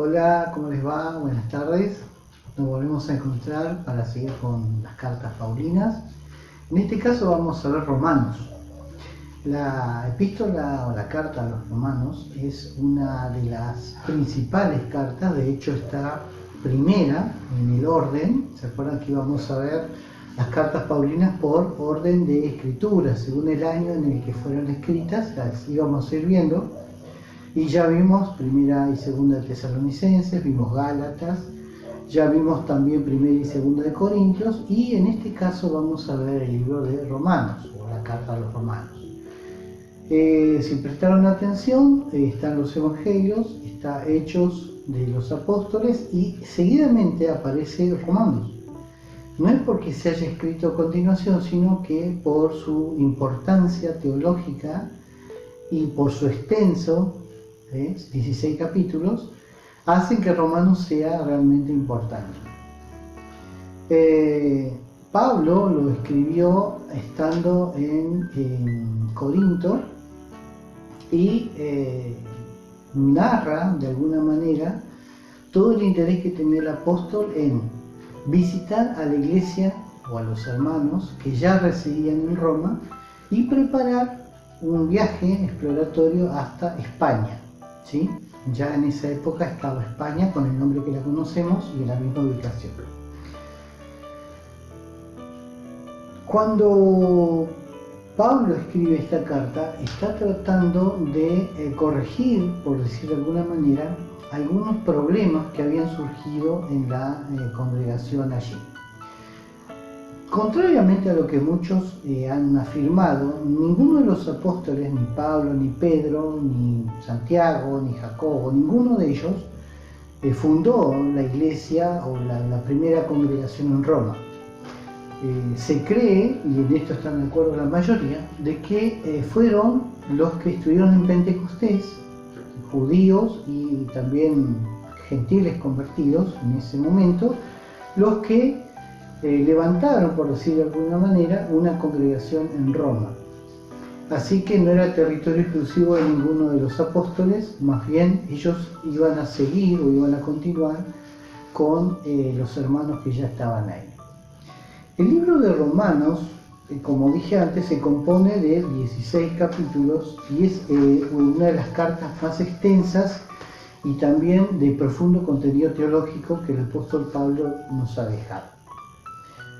Hola, ¿cómo les va? Buenas tardes. Nos volvemos a encontrar para seguir con las cartas paulinas. En este caso vamos a ver Romanos. La epístola o la carta a los romanos es una de las principales cartas, de hecho está primera en el orden. ¿Se acuerdan que íbamos a ver las cartas paulinas por orden de escritura, según el año en el que fueron escritas? Las íbamos a ir viendo. Y ya vimos primera y segunda de Tesalonicenses, vimos Gálatas, ya vimos también primera y segunda de Corintios, y en este caso vamos a ver el libro de Romanos, o la carta a los romanos. Si prestaron atención, están los evangelios, está Hechos de los Apóstoles y seguidamente aparece Romanos. No es porque se haya escrito a continuación, sino que por su importancia teológica y por su extenso 16 capítulos, hacen que Romanos sea realmente importante. Pablo lo escribió estando en Corinto y narra de alguna manera todo el interés que tenía el apóstol en visitar a la iglesia o a los hermanos que ya residían en Roma y preparar un viaje exploratorio hasta España. ¿Sí? Ya en esa época estaba España con el nombre que la conocemos y en la misma ubicación. Cuando Pablo escribe esta carta, está tratando de corregir, por decir de alguna manera, algunos problemas que habían surgido en la congregación allí. Contrariamente a lo que muchos han afirmado, ninguno de los apóstoles, ni Pablo, ni Pedro, ni Santiago, ni Jacobo, ninguno de ellos fundó la iglesia o la primera congregación en Roma. Se cree, y en esto están de acuerdo la mayoría, de que fueron los que estuvieron en Pentecostés, judíos y también gentiles convertidos en ese momento, los que levantaron, por decir de alguna manera, una congregación en Roma. Así que no era territorio exclusivo de ninguno de los apóstoles, más bien ellos iban a seguir o iban a continuar con los hermanos que ya estaban ahí. El libro de Romanos, como dije antes, se compone de 16 capítulos y es una de las cartas más extensas y también de profundo contenido teológico que el apóstol Pablo nos ha dejado.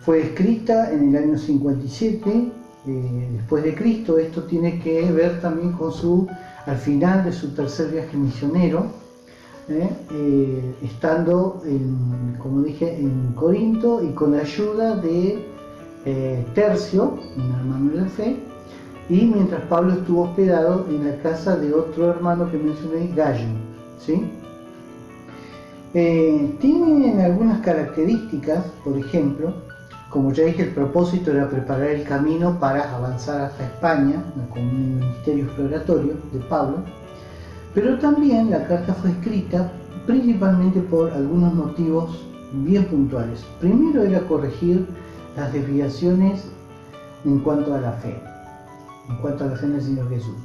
Fue escrita en el año 57 después de Cristo. Esto tiene que ver también con al final de su tercer viaje misionero, estando, como dije, en Corinto y con la ayuda de Tercio, un hermano de la fe, y mientras Pablo estuvo hospedado en la casa de otro hermano que mencioné, Gallo, ¿sí? Tienen algunas características, por ejemplo, como ya dije, el propósito era preparar el camino para avanzar hasta España, con un ministerio exploratorio de Pablo, pero también la carta fue escrita principalmente por algunos motivos bien puntuales. Primero era corregir las desviaciones en cuanto a la fe en el Señor Jesús.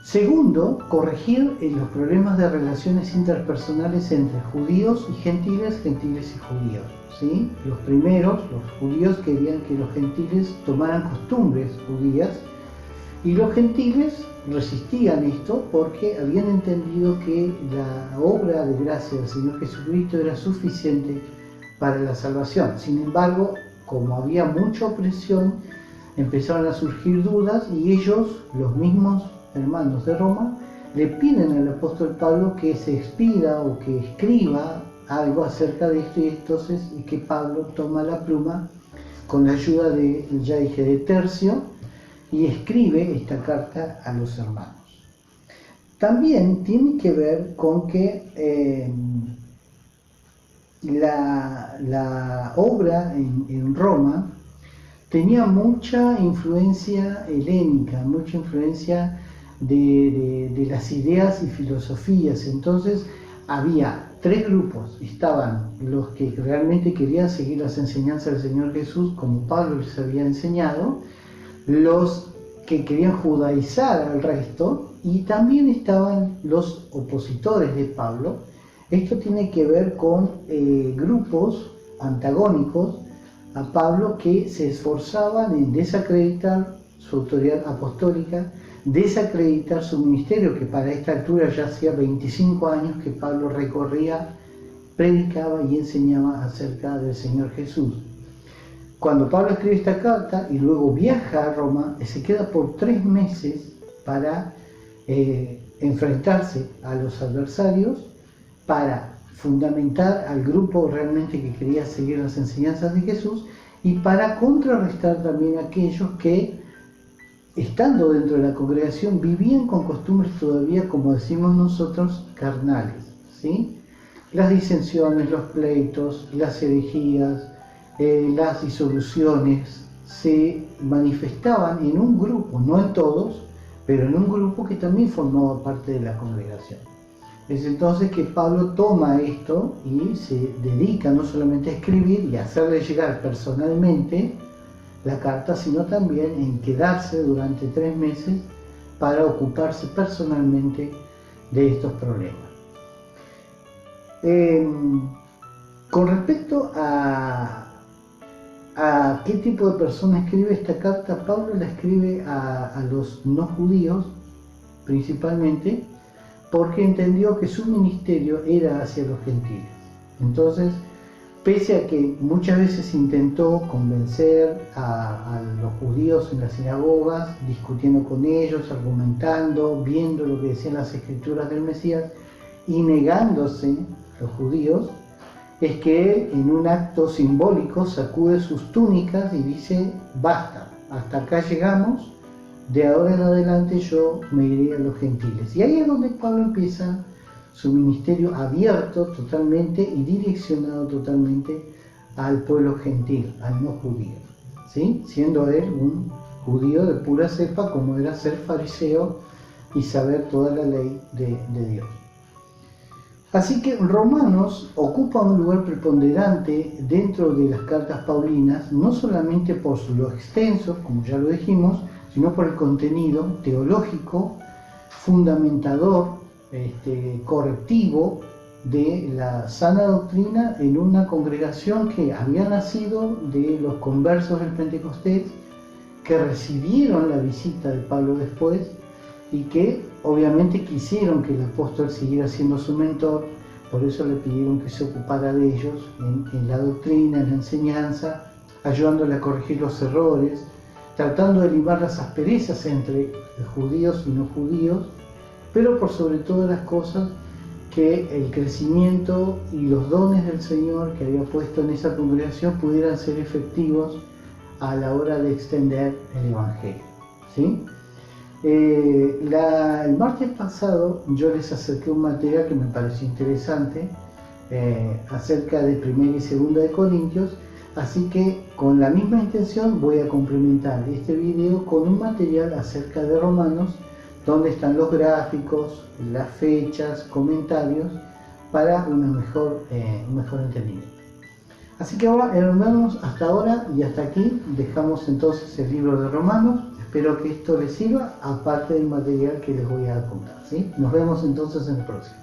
Segundo, corregir los problemas de relaciones interpersonales entre judíos y gentiles y judíos. ¿Sí? Los primeros, los judíos, querían que los gentiles tomaran costumbres judías y los gentiles resistían esto porque habían entendido que la obra de gracia del Señor Jesucristo era suficiente para la salvación. Sin embargo, como había mucha opresión, empezaron a surgir dudas y ellos, los mismos hermanos de Roma, le piden al apóstol Pablo que se expida o que escriba algo acerca de esto, y entonces es que Pablo toma la pluma con la ayuda de, ya dije, de Tercio, y escribe esta carta a los hermanos. También tiene que ver con que la obra en Roma tenía mucha influencia helénica, mucha influencia de las ideas y filosofías. Entonces había tres grupos. Estaban los que realmente querían seguir las enseñanzas del Señor Jesús, como Pablo les había enseñado, los que querían judaizar al resto, y también estaban los opositores de Pablo, Esto tiene que ver con grupos antagónicos a Pablo que se esforzaban en desacreditar su autoridad apostólica, desacreditar su ministerio, que para esta altura ya hacía 25 años que Pablo recorría, predicaba y enseñaba acerca del Señor Jesús. Cuando Pablo escribe esta carta y luego viaja a Roma, se queda por 3 meses para enfrentarse a los adversarios, para fundamentar al grupo realmente que quería seguir las enseñanzas de Jesús y para contrarrestar también a aquellos que, estando dentro de la congregación, vivían con costumbres todavía, como decimos nosotros, carnales, ¿sí? Las disensiones, los pleitos, las herejías, las disoluciones se manifestaban en un grupo, no en todos, pero en un grupo que también formaba parte de la congregación. Es entonces que Pablo toma esto y se dedica no solamente a escribir y a hacerle llegar personalmente la carta, sino también en quedarse durante 3 meses para ocuparse personalmente de estos problemas. Con respecto a qué tipo de persona escribe esta carta, Pablo la escribe a los no judíos principalmente, porque entendió que su ministerio era hacia los gentiles. Entonces, pese a que muchas veces intentó convencer a los judíos en las sinagogas, discutiendo con ellos, argumentando, viendo lo que decían las escrituras del Mesías y negándose los judíos, es que él, en un acto simbólico, sacude sus túnicas y dice: basta, hasta acá llegamos, de ahora en adelante yo me iré a los gentiles. Y ahí es donde Pablo empieza su ministerio abierto totalmente y direccionado totalmente al pueblo gentil, al no judío, ¿sí? Siendo él un judío de pura cepa, como era ser fariseo y saber toda la ley de Dios. Así que Romanos ocupa un lugar preponderante dentro de las cartas paulinas, no solamente por lo extenso, como ya lo dijimos, sino por el contenido teológico, fundamentador, correctivo de la sana doctrina en una congregación que había nacido de los conversos del Pentecostés, que recibieron la visita de Pablo después y que obviamente quisieron que el apóstol siguiera siendo su mentor. Por eso le pidieron que se ocupara de ellos en la doctrina, en la enseñanza, ayudándole a corregir los errores, tratando de limar las asperezas entre judíos y no judíos, pero por sobre todas las cosas que el crecimiento y los dones del Señor que había puesto en esa congregación pudieran ser efectivos a la hora de extender el Evangelio, ¿sí? El martes pasado yo les acerqué un material que me pareció interesante acerca de 1 y 2 de Corintios, así que con la misma intención voy a complementar este video con un material acerca de Romanos, donde están los gráficos, las fechas, comentarios, para un mejor entendimiento. Así que ahora, hermanos, hasta ahora y hasta aquí dejamos entonces el libro de Romanos. Espero que esto les sirva, aparte del material que les voy a contar, ¿sí? Nos vemos entonces en el próximo.